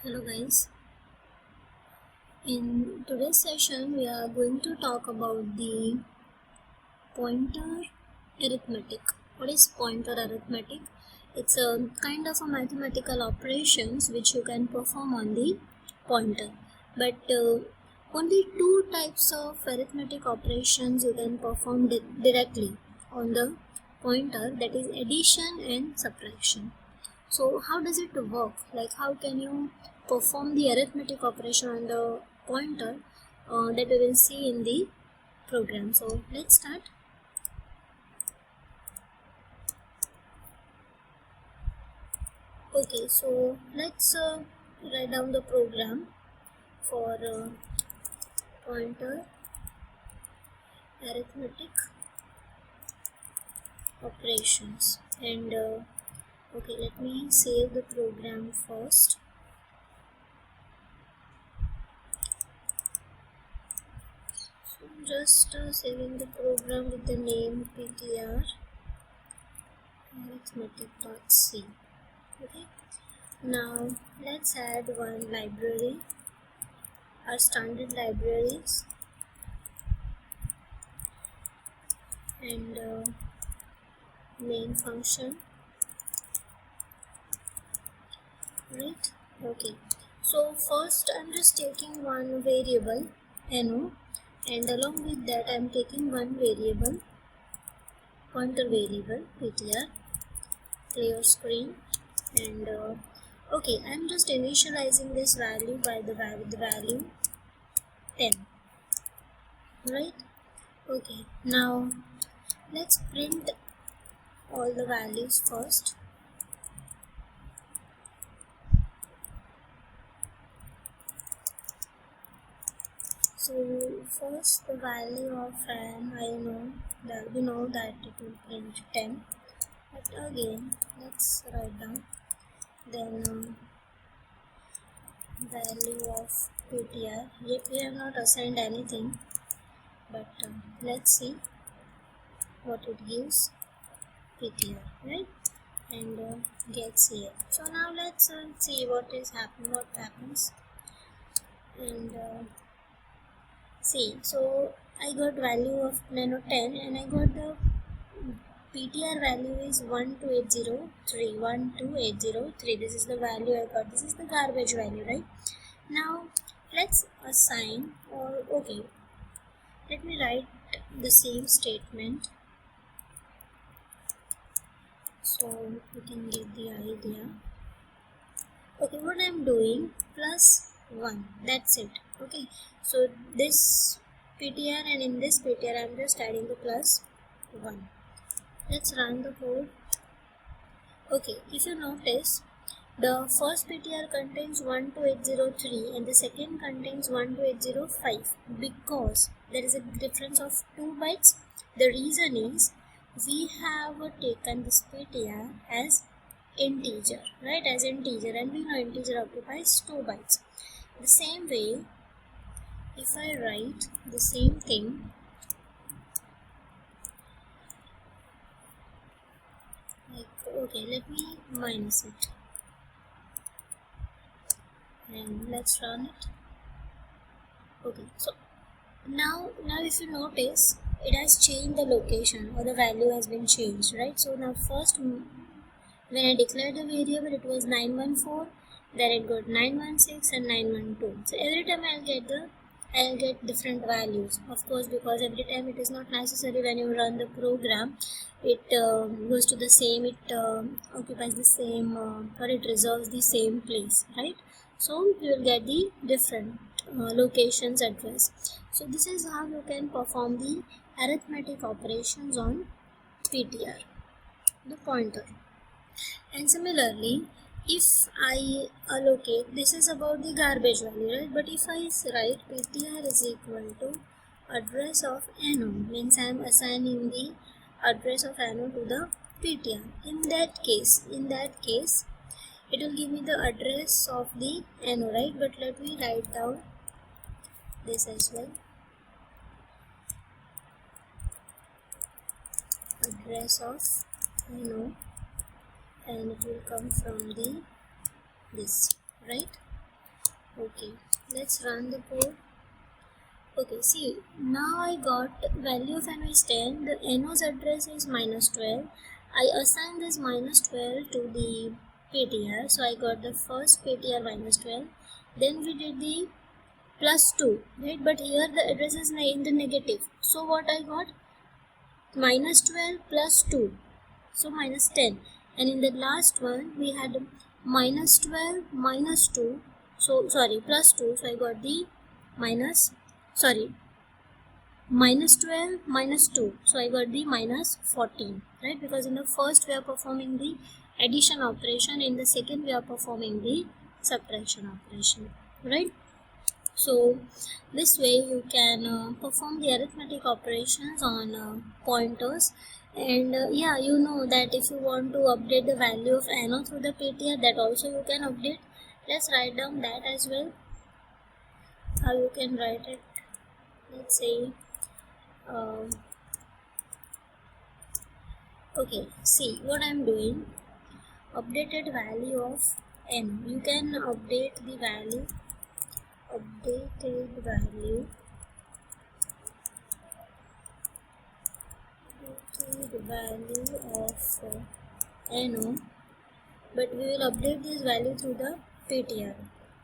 Hello guys, in today's session we are going to talk about the pointer arithmetic. What is pointer arithmetic? It's a kind of a mathematical operations which you can perform on the pointer, but only two types of arithmetic operations you can perform directly on the pointer, that is addition and subtraction. So how does it work? Like how can you perform the arithmetic operation on the pointer that we will see in the program. So let's start. Okay, so let's write down the program for pointer arithmetic operations. And okay, let me save the program first. So just saving the program with the name ptr arithmetic.c. Okay, now let's add one library, our standard libraries, and main function, right? Okay, so first I'm just taking one variable no, and along with that I'm taking one variable, pointer variable ptr. Clear screen. And okay, I'm just initializing this value by the value 10, right? Okay, now let's print all the values first. So first the value of n, I know that we know that it will print 10, but again let's write down. Then value of ptr, yet we have not assigned anything, but let's see what it gives. ptr, right? And gets here. So now let's see what happens. And see, so I got value of 10 and I got the ptr value is 12803. 12803, this is the value I got. This is the garbage value, right? Now let's assign, or okay, let me write the same statement so you can get the idea. Okay, what I'm doing, plus 1, that's it. Okay, so this ptr and in this ptr I'm just adding the plus 1. Let's run the code. Okay, if you notice, the first ptr contains 12803 and the second contains 12805 because there is a difference of 2 bytes. The reason is we have taken this ptr as integer, right? As integer, and we know integer occupies 2 bytes. The same way, if I write the same thing like, okay, let me minus it and let's run it. Okay, so now if you notice, it has changed the location, or the value has been changed, right? So now first when I declared the variable, it was 914, then it got 916 and 912. So every time I'll get different values, of course, because every time it is not necessary when you run the program it goes to the same, it occupies the same or it resolves the same place, right? So you will get the different locations address. So this is how you can perform the arithmetic operations on ptr, the pointer. And similarly, if I allocate, this is about the garbage value, right? But if I write ptr is equal to address of no, means I am assigning the address of no to the ptr. In that case, it will give me the address of the no, right? But let me write down this as well. Address of no, and it will come from the this, right? Okay, let's run the code. Okay, see, now I got value of NO is 10, the NO's address is -12. I assign this -12 to the PTR, so I got the first PTR -12. Then we did the +2, right? But here the address is in the negative. So what I got? -12 plus 2, so -10. And in the last one we had -12 -2, so sorry, +2, so I got the -12 -2, so I got the -14, right? Because in the first we are performing the addition operation, in the second we are performing the subtraction operation, right? So this way you can perform the arithmetic operations on pointers. And yeah, you know that if you want to update the value of NO through the PTR, that also you can update. Let's write down that as well, how you can write it. Let's say okay, see what I'm doing. Updated value of NO, you can update the value, updated value of NO, but we will update this value through the PTR,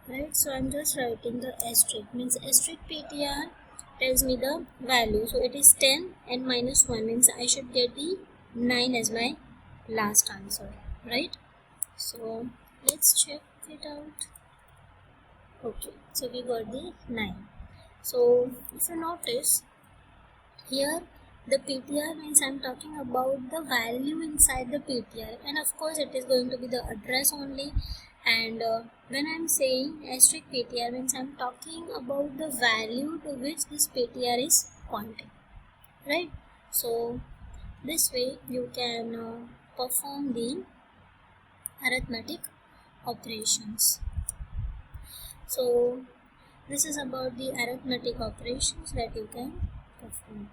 right? So I'm just writing the asterisk, means asterisk PTR tells me the value, so it is 10 and -1 means I should get the 9 as my last answer, right? So let's check it out. Okay, so we got the 9. So if you notice here, the PTR means I'm talking about the value inside the PTR, and of course it is going to be the address only. And when I'm saying asterisk PTR means I'm talking about the value to which this PTR is pointing, right? So this way you can perform the arithmetic operations. So this is about the arithmetic operations that you can perform.